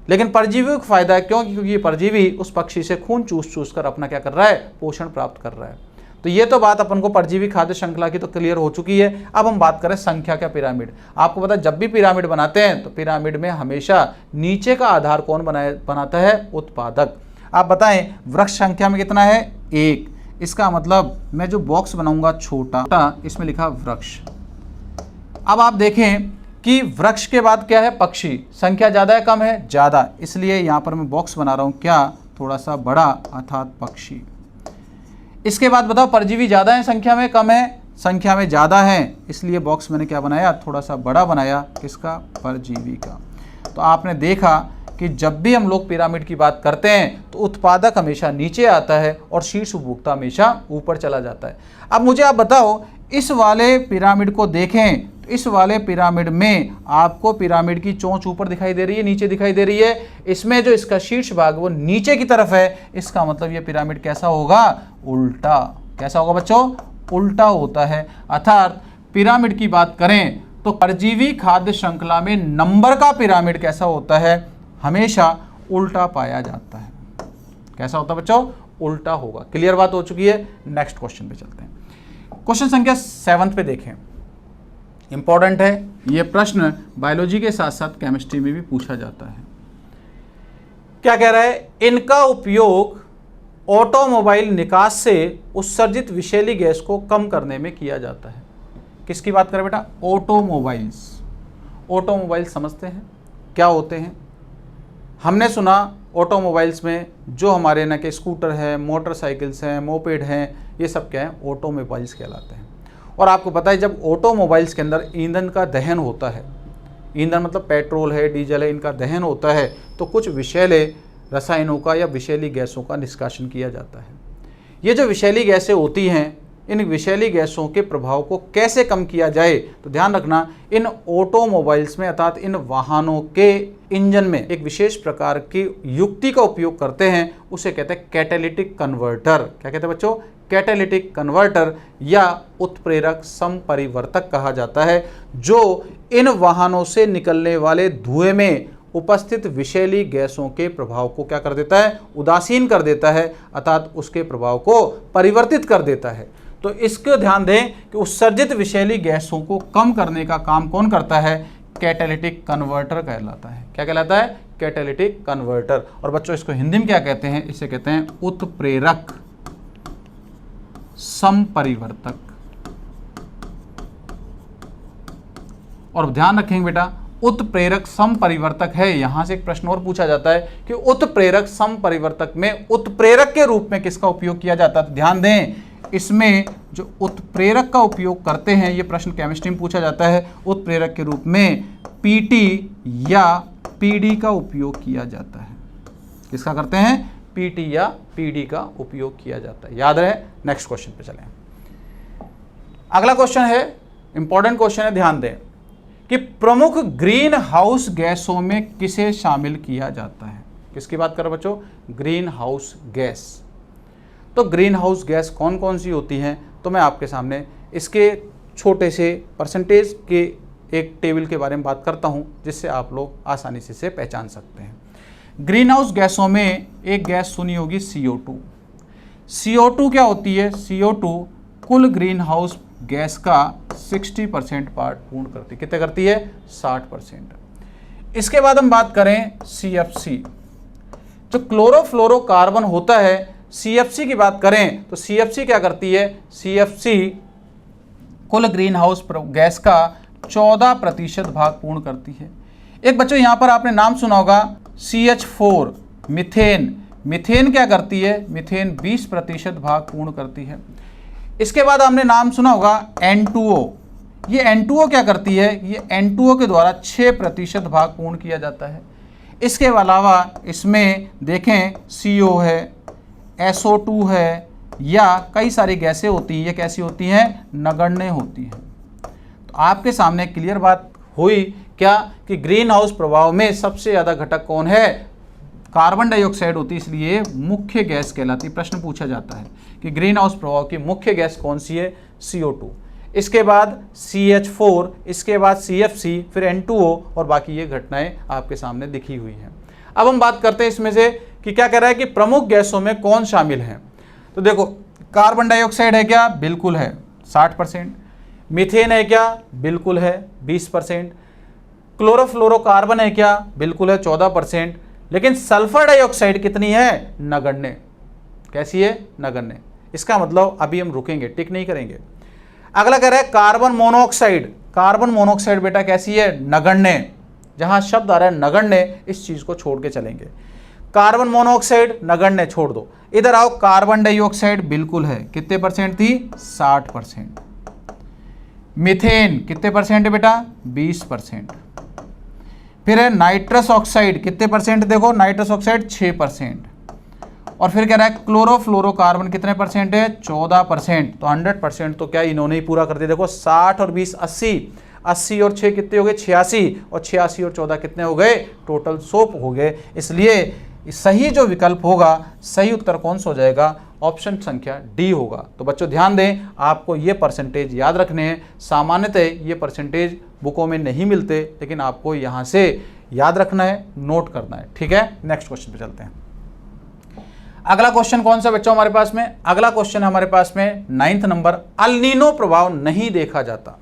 लेकिन परजीवी को फायदा है। क्यों? क्योंकि ये परजीवी उस पक्षी से खून चूस कर अपना क्या कर रहा है? पोषण प्राप्त कर रहा है। तो ये तो बात अपन को परजीवी खाद्य श्रृंखला की तो क्लियर हो चुकी है। अब हम बात करें संख्या का पिरामिड। आपको पता है जब भी पिरामिड बनाते हैं तो पिरामिड में हमेशा नीचे का आधार कौन बनाता है? उत्पादक। आप बताएं वृक्ष संख्या में कितना है? 1। इसका मतलब मैं जो बॉक्स बनाऊंगा छोटा, इसमें लिखा वृक्ष। अब आप देखें कि वृक्ष के बाद क्या है? पक्षी। संख्या ज़्यादा है कम है? ज़्यादा। इसलिए यहाँ पर मैं बॉक्स बना रहा हूँ क्या? थोड़ा सा बड़ा अर्थात पक्षी। इसके बाद बताओ परजीवी ज़्यादा है संख्या में कम है? संख्या में ज़्यादा है, इसलिए बॉक्स मैंने क्या बनाया? थोड़ा सा बड़ा बनाया। किसका? परजीवी का। तो आपने देखा कि जब भी हम लोग पिरामिड की बात करते हैं तो उत्पादक हमेशा नीचे आता है और शीर्ष उपभोक्ता हमेशा ऊपर चला जाता है। अब मुझे आप बताओ इस वाले पिरामिड को देखें तो इस वाले पिरामिड में आपको पिरामिड की चोंच ऊपर दिखाई दे रही है, नीचे दिखाई दे रही है। इसमें जो इसका शीर्ष भाग वो नीचे की तरफ है। इसका मतलब ये पिरामिड कैसा होगा? उल्टा। कैसा होगा बच्चों? उल्टा होता है। अर्थात पिरामिड की बात करें तो परजीवी खाद्य श्रृंखला में नंबर का पिरामिड कैसा होता है? हमेशा उल्टा पाया जाता है। कैसा होता है बच्चों? उल्टा होगा। क्लियर बात हो चुकी है। नेक्स्ट क्वेश्चन पे चलते हैं। क्वेश्चन संख्या 7 पे देखें, इंपॉर्टेंट है ये प्रश्न। बायोलॉजी के साथ साथ केमिस्ट्री में भी पूछा जाता है। क्या कह रहा है? इनका उपयोग ऑटोमोबाइल निकास से उत्सर्जित विषैली गैस को कम करने में किया जाता है। किसकी बात करें बेटा? ऑटोमोबाइल्स। ऑटोमोबाइल समझते हैं क्या होते हैं? हमने सुना ऑटोमोबाइल्स में जो हमारे ना के स्कूटर है, मोटरसाइकिल्स हैं, मोपेड हैं, ये सब क्या है? ऑटोमोबाइल्स कहलाते हैं। और आपको पता है जब ऑटोमोबाइल्स के अंदर ईंधन का दहन होता है, ईंधन मतलब पेट्रोल है, डीजल है, इनका दहन होता है तो कुछ विषैले रसायनों का या विषैली गैसों का निष्कासन किया जाता है। ये जो विषैली गैसें होती हैं, इन विषैली गैसों के प्रभाव को कैसे कम किया जाए, तो ध्यान रखना इन ऑटोमोबाइल्स में अर्थात इन वाहनों के इंजन में एक विशेष प्रकार की युक्ति का उपयोग करते हैं, उसे कहते हैं कैटालिटिक कन्वर्टर। क्या कहते हैं बच्चों? कैटालिटिक कन्वर्टर या उत्प्रेरक समपरिवर्तक कहा जाता है, जो इन वाहनों से निकलने वाले धुएं में उपस्थित विषैली गैसों के प्रभाव को क्या कर देता है? उदासीन कर देता है, अर्थात उसके प्रभाव को परिवर्तित कर देता है। तो इसको ध्यान दें कि उत्सर्जित विषैली गैसों को कम करने का काम कौन करता है? कैटालिटिक कन्वर्टर कहलाता है। क्या कहलाता है? Catalytic converter. और बच्चों इसको हिंदी में क्या कहते हैं? इसे कहते हैं उत्प्रेरक समपरिवर्तक। और ध्यान रखेंगे बेटा, उत्प्रेरक समपरिवर्तक है। यहां से एक प्रश्न और पूछा जाता है कि उत्प्रेरक समपरिवर्तक में उत्प्रेरक के रूप में किसका उपयोग किया जाता है? तो ध्यान दें, इसमें जो उत्प्रेरक का उपयोग करते हैं, ये प्रश्न केमिस्ट्री में पूछा जाता है, उत्प्रेरक के रूप में पीटी या पीडी का उपयोग किया जाता है। किसका करते हैं? पीटी या पीडी का उपयोग किया जाता है। याद रहे। नेक्स्ट क्वेश्चन पे चलें। अगला क्वेश्चन है, इंपॉर्टेंट क्वेश्चन है, ध्यान दें कि प्रमुख ग्रीन हाउस गैसों में किसे शामिल किया जाता है? किसकी बात कर रहे बच्चों? Green house gas. तो ग्रीन हाउस गैस कौन कौन सी होती हैं? तो मैं आपके सामने इसके छोटे से परसेंटेज के एक टेबल के बारे में बात करता हूं, जिससे आप लोग आसानी से इसे पहचान सकते हैं। ग्रीन हाउस गैसों में एक गैस सुनी होगी CO2। CO2 क्या होती है? CO2 कुल ग्रीन हाउस गैस का 60% पार्ट पूर्ण करती है। कितने करती है? 60%। इसके बाद हम बात करें CFC। जो क्लोरोफ्लोरोकार्बन होता है, CFC की बात करें तो CFC क्या करती है? CFC कुल ग्रीन हाउस गैस का 14% भाग पूर्ण करती है। एक बच्चों यहां पर आपने नाम सुना होगा CH4 मीथेन। मीथेन क्या करती है? मीथेन 20% भाग पूर्ण करती है। इसके बाद हमने नाम सुना होगा N2O। ये N2O क्या करती है? ये N2O के द्वारा 6% भाग पूर्ण किया जाता है। इसके अलावा इसमें देखें CO है, SO2 है, या कई सारी गैसें होती हैं। ये कैसी होती हैं? नगण्य होती हैं। तो आपके सामने क्लियर बात हुई क्या कि ग्रीन हाउस प्रभाव में सबसे ज़्यादा घटक कौन है? कार्बन डाइऑक्साइड होती है, इसलिए मुख्य गैस कहलाती है। प्रश्न पूछा जाता है कि ग्रीन हाउस प्रभाव की मुख्य गैस कौन सी है? CO2। इसके बाद CH4, इसके बाद CFC, फिर N2O, और बाकी ये घटनाएं आपके सामने दिखी हुई हैं। अब हम बात करते हैं इसमें से कि क्या कह रहा है कि प्रमुख गैसों में कौन शामिल है। तो देखो, कार्बन डाइऑक्साइड है क्या? बिल्कुल है, 60%। मीथेन है क्या? बिल्कुल है, 20%। क्लोरोफ्लोरोकार्बन है क्या? बिल्कुल है, 14%। लेकिन सल्फर डाइऑक्साइड कितनी है? नगण्य। कैसी है? नगण्य। इसका मतलब अभी हम रुकेंगे, टिक नहीं करेंगे। अगला कह रहा है कार्बन मोनोऑक्साइड। कार्बन मोनोऑक्साइड बेटा कैसी है? नगण्य। जहां शब्द आ रहा है नगण्य, इस चीज को छोड़ के चलेंगे। कार्बन मोनोऑक्साइड नगण्य छोड़ दो। इधर आओ, कार्बन डाइऑक्साइड बिल्कुल है। कितने परसेंट थी? 60%। मीथेन कितने परसेंट है बेटा? 20%। फिर है नाइट्रस ऑक्साइड, कितने परसेंट? देखो, नाइट्रस ऑक्साइड 6%। और फिर कह रहा है क्लोरोफ्लोरोकार्बन कितने परसेंट है? 14%। तो 100% तो क्या इन्होंने ही पूरा कर दिया। देखो, 60 और 20 80, 80 और 6 कितने हो गए? 86, और 86 और 14 कितने हो गए? टोटल 100 हो गए। इसलिए सही जो विकल्प होगा, सही उत्तर कौन सा हो जाएगा? ऑप्शन संख्या डी होगा। तो बच्चों ध्यान दें, आपको ये परसेंटेज याद रखने हैं। सामान्यतः ये परसेंटेज बुकों में नहीं मिलते, लेकिन आपको यहाँ से याद रखना है, नोट करना है। ठीक है, नेक्स्ट क्वेश्चन पे चलते हैं। अगला क्वेश्चन कौन सा बच्चों हमारे पास में? अगला क्वेश्चन हमारे पास में 9th नंबर, अल नीनो प्रभाव नहीं देखा जाता।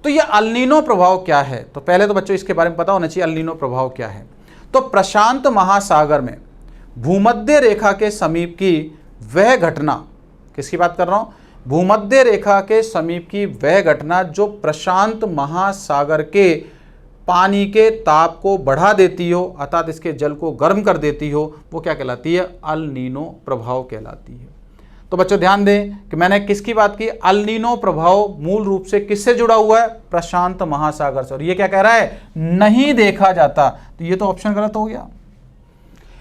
तो ये अल नीनो प्रभाव क्या है? तो पहले तो बच्चों इसके बारे में पता होना चाहिए अल नीनो प्रभाव क्या है। तो प्रशांत महासागर में भूमध्य रेखा के समीप की वह घटना, किसकी बात कर रहा हूं? भूमध्य रेखा के समीप की वह घटना जो प्रशांत महासागर के पानी के ताप को बढ़ा देती हो, अर्थात इसके जल को गर्म कर देती हो, वो क्या कहलाती है? अल नीनो प्रभाव कहलाती है। तो बच्चों ध्यान दें कि मैंने किसकी बात की? अल नीनो प्रभाव मूल रूप से किससे जुड़ा हुआ है? प्रशांत महासागर से। और ये क्या कह रहा है? नहीं देखा जाता। तो ये तो ऑप्शन गलत हो गया।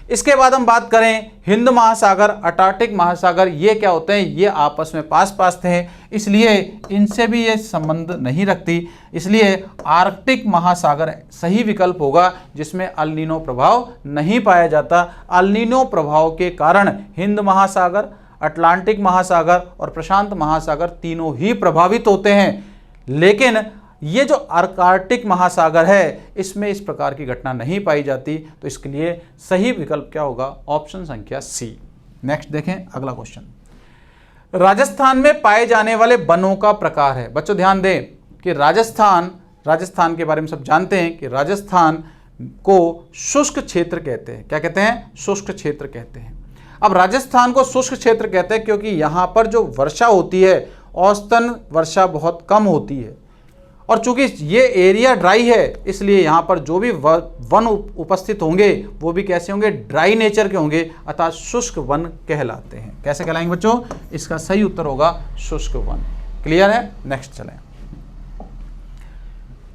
इसके बाद हम बात करें हिंद महासागर, अंटार्कटिक महासागर, ये क्या होते हैं, ये आपस में पास पास थे, इसलिए इनसे भी ये संबंध नहीं रखती, इसलिए आर्कटिक महासागर सही विकल्प होगा जिसमें अल नीनो प्रभाव नहीं पाया जाता। अल नीनो प्रभाव के कारण हिंद महासागर, अटलांटिक महासागर और प्रशांत महासागर तीनों ही प्रभावित होते हैं, लेकिन ये जो आर्कटिक महासागर है इसमें इस प्रकार की घटना नहीं पाई जाती, तो इसके लिए सही विकल्प क्या होगा, ऑप्शन संख्या सी। नेक्स्ट देखें अगला क्वेश्चन। राजस्थान में पाए जाने वाले वनों का प्रकार है। बच्चों ध्यान दें कि राजस्थान के बारे में सब जानते हैं कि राजस्थान को शुष्क क्षेत्र कहते हैं। क्या कहते हैं, शुष्क क्षेत्र कहते हैं। अब राजस्थान को शुष्क क्षेत्र कहते हैं क्योंकि यहाँ पर जो वर्षा होती है औसतन वर्षा बहुत कम होती है, और चूंकि ये एरिया ड्राई है इसलिए यहाँ पर जो भी वन उपस्थित होंगे वो भी कैसे होंगे, ड्राई नेचर के होंगे, अर्थात शुष्क वन कहलाते हैं। कैसे कहलाएंगे बच्चों, इसका सही उत्तर होगा शुष्क वन। क्लियर है, नेक्स्ट चलें।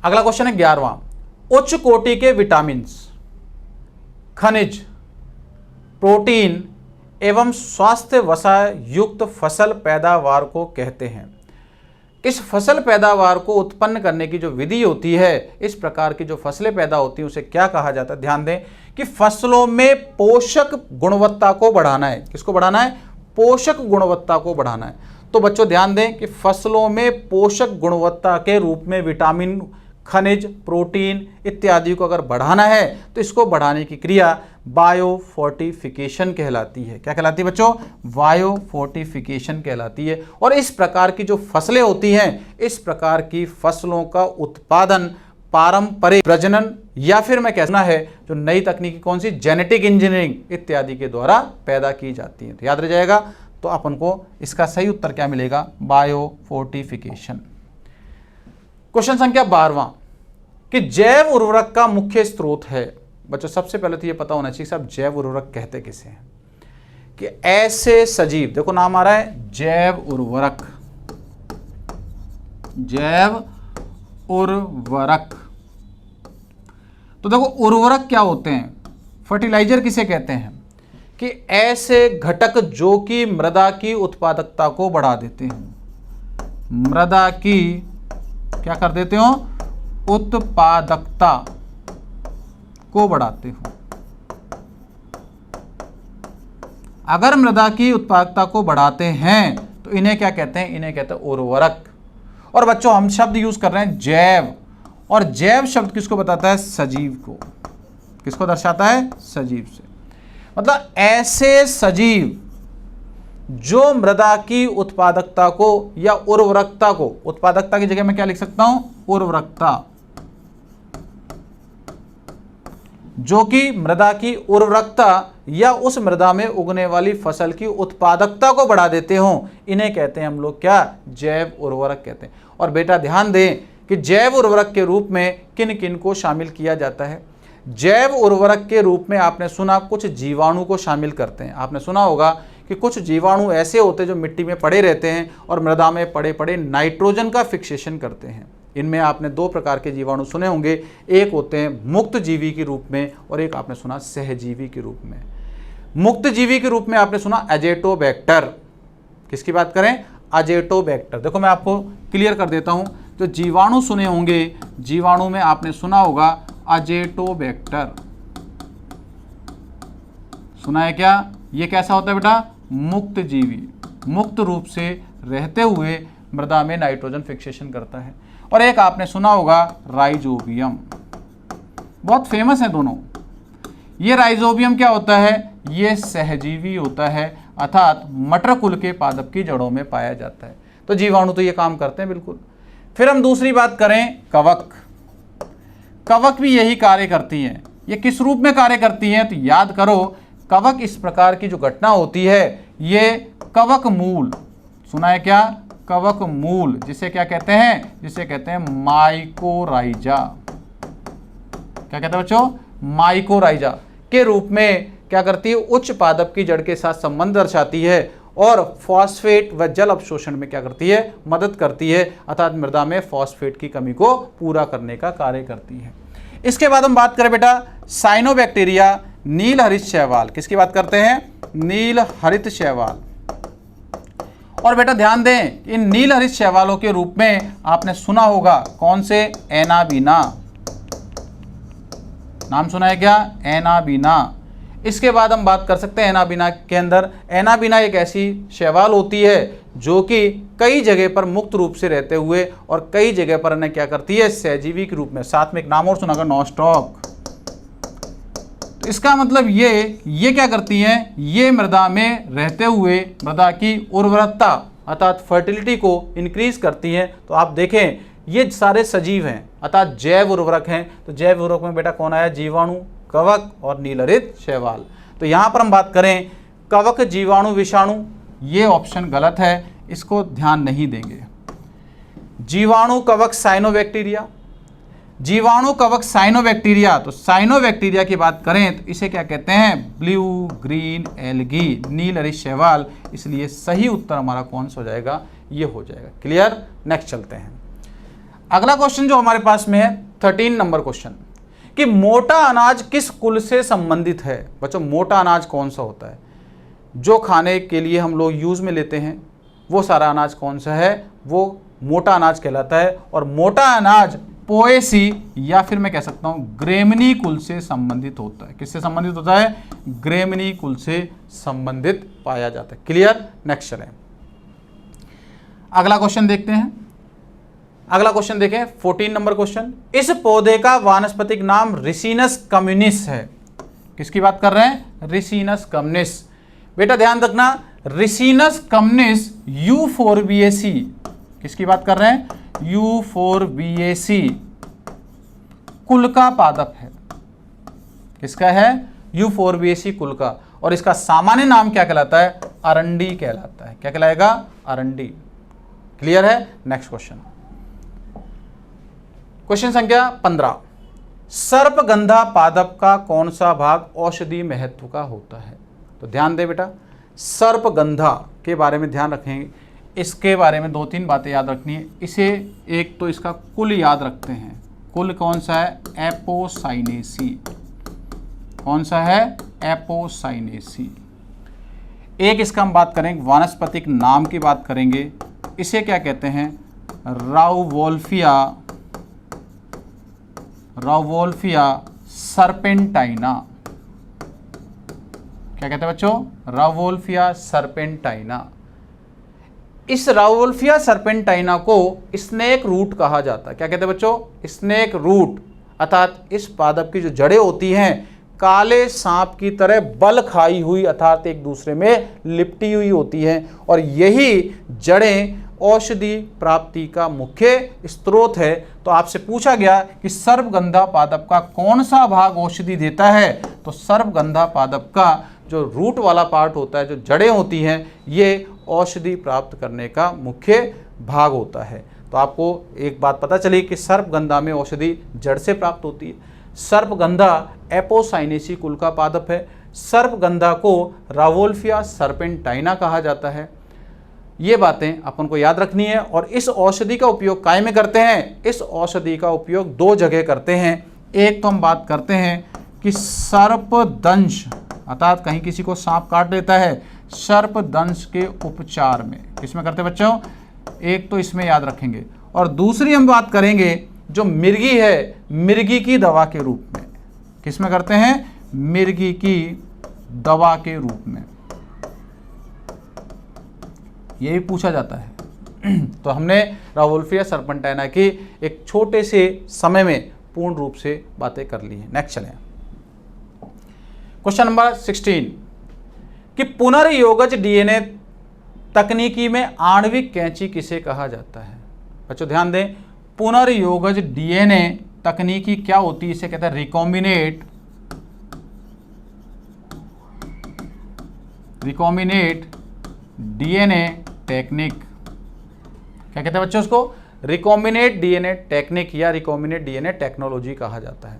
अगला क्वेश्चन है 11वां। उच्च कोटि के विटामिन, खनिज, प्रोटीन एवं स्वास्थ्य वसा युक्त फसल पैदावार को कहते हैं। इस फसल पैदावार को उत्पन्न करने की जो विधि होती है, इस प्रकार की जो फसलें पैदा होती हैं उसे क्या कहा जाता है। ध्यान दें कि फसलों में पोषक गुणवत्ता को बढ़ाना है। किसको बढ़ाना है, पोषक गुणवत्ता को बढ़ाना है। तो बच्चों ध्यान दें कि फसलों में पोषक गुणवत्ता के रूप में विटामिन, खनिज, प्रोटीन इत्यादि को अगर बढ़ाना है तो इसको बढ़ाने की क्रिया बायोफोर्टिफिकेशन कहलाती है। क्या कहलाती है बच्चों, बायोफोर्टिफिकेशन कहलाती है। और इस प्रकार की जो फसलें होती हैं, इस प्रकार की फसलों का उत्पादन पारंपरिक प्रजनन या फिर मैं कहना है जो नई तकनीकी कौन सी, जेनेटिक इंजीनियरिंग इत्यादि के द्वारा पैदा की जाती है। तो याद रह जाएगा, तो अपन को इसका सही उत्तर क्या मिलेगा, बायोफोर्टिफिकेशन। क्वेश्चन संख्या 12वां कि जैव उर्वरक का मुख्य स्रोत है। बच्चों सबसे पहले तो ये पता होना चाहिए साहब जैव उर्वरक कहते किसे हैं, कि ऐसे सजीव, देखो नाम आ रहा है जैव उर्वरक, जैव उर्वरक। तो देखो उर्वरक क्या होते हैं, फर्टिलाइजर किसे कहते हैं, कि ऐसे घटक जो कि मृदा की उत्पादकता को बढ़ा देते हैं, मृदा की क्या कर देते हो, उत्पादकता को बढ़ाते हो। अगर मृदा की उत्पादकता को बढ़ाते हैं तो इन्हें क्या कहते हैं, इन्हें कहते हैं उर्वरक। और बच्चों हम शब्द यूज कर रहे हैं जैव, और जैव शब्द किसको बताता है, सजीव को। किसको दर्शाता है, सजीव से। मतलब ऐसे सजीव जो मृदा की उत्पादकता को या उर्वरकता को, उत्पादकता की जगह मैं क्या लिख सकता हूं, उर्वरकता, जो कि मृदा की उर्वरकता या उस मृदा में उगने वाली फसल की उत्पादकता को बढ़ा देते हों, इन्हें कहते हैं हम लोग क्या, जैव उर्वरक कहते हैं। और बेटा ध्यान दें कि जैव उर्वरक के रूप में किन किन को शामिल किया जाता है। जैव उर्वरक के रूप में आपने सुना कुछ जीवाणु को शामिल करते हैं। आपने सुना होगा कि कुछ जीवाणु ऐसे होते हैं जो मिट्टी में पड़े रहते हैं और मृदा में पड़े पड़े नाइट्रोजन का फिक्सेशन करते हैं। इनमें आपने दो प्रकार के जीवाणु सुने होंगे, एक होते हैं मुक्त जीवी के रूप में और एक आपने सुना सहजीवी के रूप में। मुक्त जीवी के रूप में आपने सुना एजेटोबैक्टर। किसकी बात करें, एजेटोबैक्टर। देखो मैं आपको क्लियर कर देता हूं, जो जीवाणु सुने होंगे, जीवाणु में आपने सुना होगा एजेटोबैक्टर, सुना है क्या। ये कैसा होता है बेटा, मुक्त जीवी, मुक्त रूप से रहते हुए मृदा में नाइट्रोजन फिक्सेशन करता है। और एक आपने सुना होगा राइजोबियम, बहुत फेमस है दोनों। ये राइजोबियम क्या होता है, ये सहजीवी होता है, अर्थात मटर कुल के पादप की जड़ों में पाया जाता है। तो जीवाणु तो ये काम करते हैं बिल्कुल। फिर हम दूसरी बात करें, कवक। कवक भी यही कार्य करती हैं। ये किस रूप में कार्य करती हैं, तो याद करो, कवक इस प्रकार की जो घटना होती है, ये कवक मूल, सुना है क्या, कवक मूल, जिसे क्या कहते हैं, जिसे कहते हैं माइकोराइजा। क्या कहते हैं बच्चों, माइकोराइजा के रूप में क्या करती है, उच्च पादप की जड़ के साथ संबंध दर्शाती है और फॉस्फेट व जल अवशोषण में क्या करती है, मदद करती है, अर्थात मृदा में फॉस्फेट की कमी को पूरा करने का कार्य करती है। इसके बाद हम बात करें बेटा साइनोबैक्टीरिया नील हरित शैवाल, किसकी बात करते हैं? नील हरित शैवाल। और बेटा ध्यान दें, इन नील हरित शैवालों के रूप में आपने सुना होगा कौन से? एनाबीना। नाम सुना है क्या? एनाबीना। इसके बाद हम बात कर सकते हैं एनाबीना के अंदर। एनाबीना एक ऐसी शैवाल होती है जो कि कई जगह पर मुक्त रूप से रहते हुए और कई जगह पर इन्हें क्या करती है? सहजीवी के रूप में। साथ में एक नाम और सुना होगा, नॉस्टॉक। तो इसका मतलब ये क्या करती हैं? ये मृदा में रहते हुए मृदा की उर्वरकता अर्थात फर्टिलिटी को इंक्रीज करती हैं। तो आप देखें ये सारे सजीव हैं अर्थात जैव उर्वरक हैं। तो जैव उर्वरक में बेटा कौन आया? जीवाणु, कवक और नील हरित शैवाल। तो यहाँ पर हम बात करें कवक, जीवाणु, विषाणु, ये ऑप्शन गलत है, इसको ध्यान नहीं देंगे। जीवाणु, कवक, साइनोबैक्टीरिया। जीवाणु, कवक, साइनोबैक्टीरिया। तो साइनोबैक्टीरिया की बात करें तो इसे क्या कहते हैं? ब्लू ग्रीन एल्गी, नील हरित शैवाल। इसलिए सही उत्तर हमारा कौन सा हो जाएगा? ये हो जाएगा। क्लियर? नेक्स्ट चलते हैं। अगला क्वेश्चन जो हमारे पास में है 13 नंबर क्वेश्चन, कि मोटा अनाज किस कुल से संबंधित है? बच्चों मोटा अनाज कौन सा होता है? जो खाने के लिए हम लोग यूज में लेते हैं वो सारा अनाज कौन सा है? वो मोटा अनाज कहलाता है। और मोटा अनाज पोएसी या फिर मैं कह सकता हूं ग्रेमिनी कुल से संबंधित होता है। किससे संबंधित होता है? ग्रेमिनी कुल से संबंधित पाया जाता है। क्लियर? नेक्स्ट चलें, अगला क्वेश्चन देखते हैं। अगला क्वेश्चन देखें 14 नंबर क्वेश्चन, इस पौधे का वानस्पतिक नाम रिसिनस कम्युनिस है। किसकी बात कर रहे हैं? Ricinus communis. बेटा ध्यान रखना, रिसिनस कम्युनिस यूफोरबिएसी, किसकी बात कर रहे हैं? यूफोरबिएसी कुल का पादप है। किसका है? यूफोरबिएसी कुल का। और इसका सामान्य नाम क्या कहलाता है? अरंडी कहलाता है। क्या कहलाएगा? अरंडी। क्लियर है? नेक्स्ट क्वेश्चन, क्वेश्चन संख्या 15, सर्पगंधा पादप का कौन सा भाग औषधि महत्व का होता है? तो ध्यान दे बेटा, सर्पगंधा के बारे में ध्यान रखेंगे। इसके बारे में 2-3 बातें याद रखनी है। इसे एक तो इसका कुल याद रखते हैं। कुल कौन सा है? एपोसाइनेसी। कौन सा है? एपोसाइनेसी। एक इसका हम बात करेंगे वानस्पतिक नाम की बात करेंगे। इसे क्या कहते हैं? राउवोल्फिया सर्पेंटाइना। क्या कहते हैं बच्चों? राउवोल्फिया सर्पेंटाइना। इस राउवोल्फिया सर्पेंटाइना को स्नेक रूट कहा जाता है। क्या कहते हैं बच्चों? Snake root. अर्थात इस पादप की जो जड़ें होती हैं काले सांप की तरह बल खाई हुई अर्थात एक दूसरे में लिपटी हुई होती हैं। और यही जड़ें औषधि प्राप्ति का मुख्य स्रोत है। तो आपसे पूछा गया कि सर्पगंधा पादप का कौन सा भाग औषधि देता है? तो सर्पगंधा पादप का जो रूट वाला पार्ट होता है, जो जड़ें होती हैं, ये औषधि प्राप्त करने का मुख्य भाग होता है। तो आपको एक बात पता चली कि सर्पगंधा में औषधि जड़ से प्राप्त होती है। सर्पगंधा एपोसाइनेसी कुल का पादप है। सर्पगंधा को राउवोल्फिया सर्पेंटाइना कहा जाता है। ये बातें अपन को याद रखनी है। और इस औषधि का उपयोग काय में करते हैं? इस औषधि का उपयोग 2 जगह करते हैं। एक तो हम बात करते हैं कि सर्पदंश अर्थात कहीं किसी को सांप काट लेता है, सर्पदंश के उपचार में। किसमें करते हैं बच्चों? एक तो इसमें याद रखेंगे। और दूसरी हम बात करेंगे जो मिर्गी है, मिर्गी की दवा के रूप में। किसमें करते हैं? मिर्गी की दवा के रूप में। ये भी पूछा जाता है। तो हमने राउवोल्फिया सर्पेंटाइना की एक छोटे से समय में पूर्ण रूप से बातें कर ली हैं। नेक्स्ट चलें, क्वेश्चन नंबर 16, कि पुनर्योगज डीएनए तकनीकी में आणविक कैंची किसे कहा जाता है? बच्चों ध्यान दें, पुनर्योगज डीएनए तकनीकी क्या होती है? इसे कहते हैं रिकॉम्बिनेट डीएनए टेक्निक। क्या कहते हैं बच्चों? उसको रिकॉम्बिनेट डीएनए टेक्निक या रिकॉम्बिनेट डीएनए टेक्नोलॉजी कहा जाता है।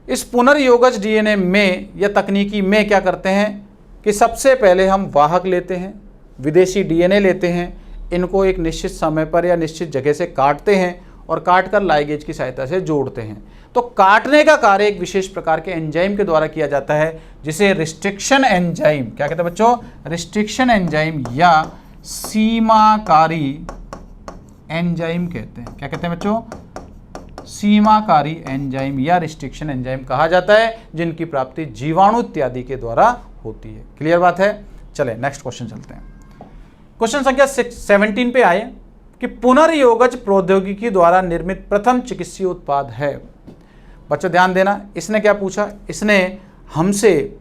इस पुनर्योगज डीएनए में या तकनीकी में क्या करते हैं कि सबसे पहले हम वाहक लेते हैं, विदेशी डीएनए लेते हैं, इनको एक निश्चित समय पर या निश्चित जगह से काटते हैं और काटकर लाइगेज की सहायता से जोड़ते हैं। तो काटने का कार्य एक विशेष प्रकार के एंजाइम के द्वारा किया जाता है, जिसे रिस्ट्रिक्शन एंजाइम, क्या कहते हैं बच्चों, रिस्ट्रिक्शन एंजाइम या सीमाकारी एंजाइम कहते हैं। क्या कहते हैं बच्चों, सीमाकारी एंजाइम या रिस्ट्रिक्शन एंजाइम कहा जाता है, जिनकी प्राप्ति जीवाणु इत्यादि के द्वारा होती है। क्लियर बात है। चले नेक्स्ट क्वेश्चन चलते हैं। क्वेश्चन संख्या 17 पे आए कि पुनर्योगज प्रौद्योगिकी द्वारा निर्मित प्रथम चिकित्सीय उत्पाद है। बच्चों ध्यान देना, इसने क्या पूछा, इसने हमसे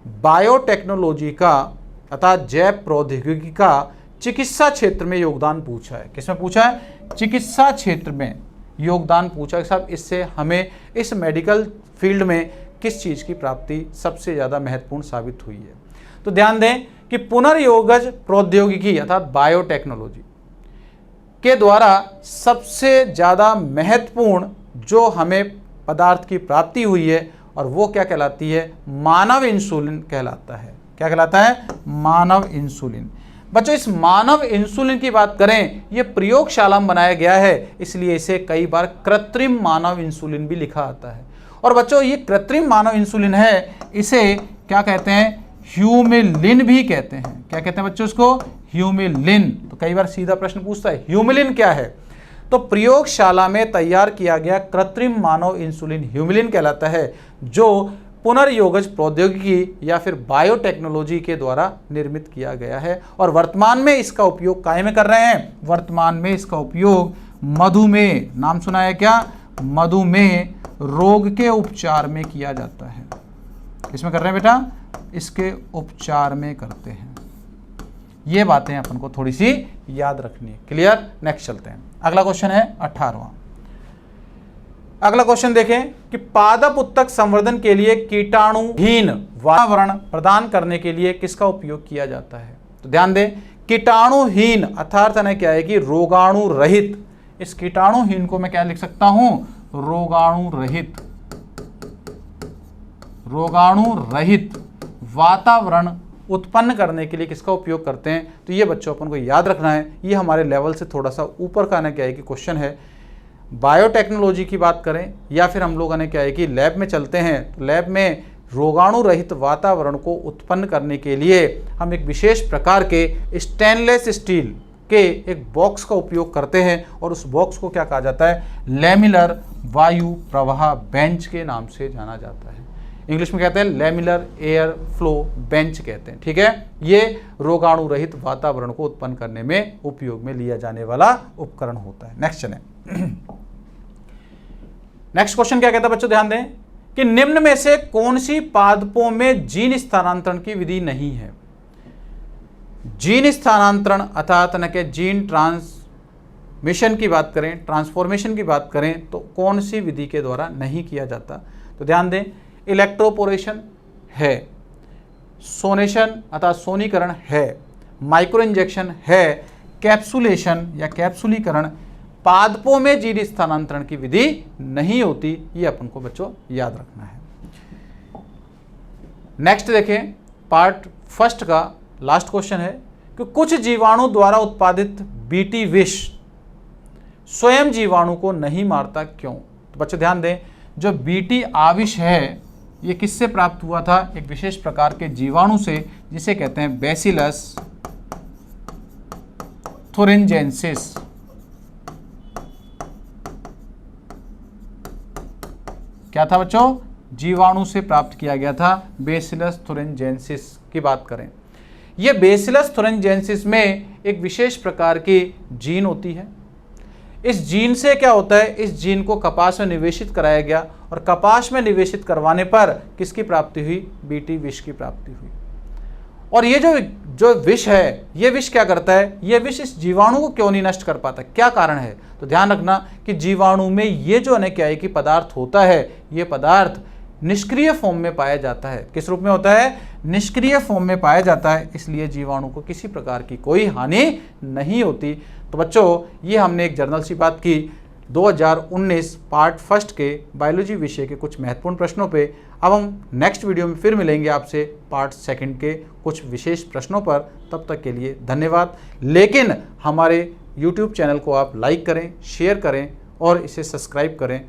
बायोटेक्नोलॉजी का अर्थात जैव प्रौद्योगिकी का चिकित्सा क्षेत्र में योगदान पूछा है। किसमें पूछा है, चिकित्सा क्षेत्र में योगदान पूछा है। साहब इससे हमें इस मेडिकल फील्ड में किस चीज़ की प्राप्ति सबसे ज़्यादा महत्वपूर्ण साबित हुई है। तो ध्यान दें कि पुनर्योगज प्रौद्योगिकी अर्थात बायोटेक्नोलॉजी के द्वारा सबसे ज़्यादा महत्वपूर्ण जो हमें पदार्थ की प्राप्ति हुई है, और वो क्या कहलाती है, मानव इंसुलिन कहलाता है। क्या कहलाता है, मानव इंसुलिन। बच्चों इस मानव इंसुलिन की बात करें, ये प्रयोगशाला में बनाया गया है, इसलिए इसे कई बार कृत्रिम मानव इंसुलिन भी लिखा आता है। और बच्चों ये कृत्रिम मानव इंसुलिन है, इसे क्या कहते हैं, ह्यूमिलिन भी कहते हैं। क्या कहते हैं बच्चों इसको, ह्यूमिलिन। तो कई बार सीधा प्रश्न पूछता है ह्यूमिलिन क्या है, तो प्रयोगशाला में तैयार किया गया कृत्रिम मानव इंसुलिन ह्यूमिलिन कहलाता है, जो पुनर्योगज प्रौद्योगिकी या फिर बायोटेक्नोलॉजी के द्वारा निर्मित किया गया है। और वर्तमान में इसका उपयोग काहे में कर रहे हैं, वर्तमान में इसका उपयोग मधुमेह, नाम सुना है क्या, मधुमेह रोग के उपचार में किया जाता है। किसमें कर रहे हैं बेटा, इसके उपचार में करते हैं। ये बातें अपन को थोड़ी सी याद रखनी है। क्लियर। नेक्स्ट चलते हैं। अगला क्वेश्चन है 18वां। अगला क्वेश्चन देखें कि पादप उत्तक संवर्धन के लिए कीटाणुहीन वातावरण प्रदान करने के लिए किसका उपयोग किया जाता है। तो ध्यान दें, कीटाणुहीन अर्थात है क्या है कि रोगाणु रहित। इस कीटाणुहीन को मैं क्या लिख सकता हूं, रोगाणु रहित। रोगाणु रहित वातावरण उत्पन्न करने के लिए किसका उपयोग करते हैं। तो ये बच्चों अपन को याद रखना है, ये हमारे लेवल से थोड़ा सा ऊपर का ना क्या है कि क्वेश्चन है। बायोटेक्नोलॉजी की बात करें या फिर हम लोग ने क्या है कि लैब में चलते हैं, तो लैब में रोगाणु रहित वातावरण को उत्पन्न करने के लिए हम एक विशेष प्रकार के स्टेनलेस स्टील के एक बॉक्स का उपयोग करते हैं, और उस बॉक्स को क्या कहा जाता है, लैमिलर वायु प्रवाह बेंच के नाम से जाना जाता है। इंग्लिश में कहते हैं लैमिलर एयर फ्लो बेंच कहते हैं। ठीक है, ये रोगाणु रहित वातावरण को उत्पन्न करने में उपयोग में लिया जाने वाला उपकरण होता है। नेक्स्ट चलें। नेक्स्ट क्वेश्चन क्या कहता है बच्चों, ध्यान दें कि निम्न में से कौन सी पादपों में जीन स्थानांतरण की विधि नहीं है। जीन स्थानांतरण अर्थात न कि जीन ट्रांसमिशन की बात करें, ट्रांसफॉर्मेशन की बात करें, तो कौन सी विधि के द्वारा नहीं किया जाता। तो ध्यान दें, इलेक्ट्रोपोरेशन है, सोनेशन अर्थात सोनीकरण है, माइक्रो इंजेक्शन है, कैप्सुलेशन या कैप्सुलीकरण। पादपों में जीन स्थानांतरण की विधि नहीं होती, ये अपन को बच्चों याद रखना है। नेक्स्ट देखें, पार्ट फर्स्ट का लास्ट क्वेश्चन है कि कुछ जीवाणु द्वारा उत्पादित बीटी विष स्वयं जीवाणु को नहीं मारता, क्यों। तो बच्चों ध्यान दें, जो बीटी आविष है ये किससे प्राप्त हुआ था, एक विशेष प्रकार के जीवाणु से, जिसे कहते हैं बैसिलस थुरिंजेंसिस। क्या था बच्चों, जीवाणु से प्राप्त किया गया था, बैसिलस थुरिंजेंसिस की बात करें। यह बैसिलस थुरिंजेंसिस में एक विशेष प्रकार की जीन होती है। इस जीन से क्या होता है, इस जीन को कपास में निवेशित कराया गया, और कपास में निवेशित करवाने पर किसकी प्राप्ति हुई, बीटी विष की प्राप्ति हुई। और ये जो विष है, ये विष क्या करता है, ये विष इस जीवाणु को क्यों नहीं नष्ट कर पाता, क्या कारण है। तो ध्यान रखना कि जीवाणु में ये जो है क्या है कि पदार्थ होता है, ये पदार्थ निष्क्रिय फॉर्म में पाया जाता है। किस रूप में होता है, निष्क्रिय फॉर्म में पाया जाता है, इसलिए जीवाणु को किसी प्रकार की कोई हानि नहीं होती। तो बच्चों ये हमने एक जर्नल सी बात की 2019 पार्ट फर्स्ट के बायोलॉजी विषय के कुछ महत्वपूर्ण प्रश्नों पे। अब हम नेक्स्ट वीडियो में फिर मिलेंगे आपसे पार्ट सेकंड के कुछ विशेष प्रश्नों पर। तब तक के लिए धन्यवाद। लेकिन हमारे YouTube चैनल को आप लाइक करें, शेयर करें और इसे सब्सक्राइब करें।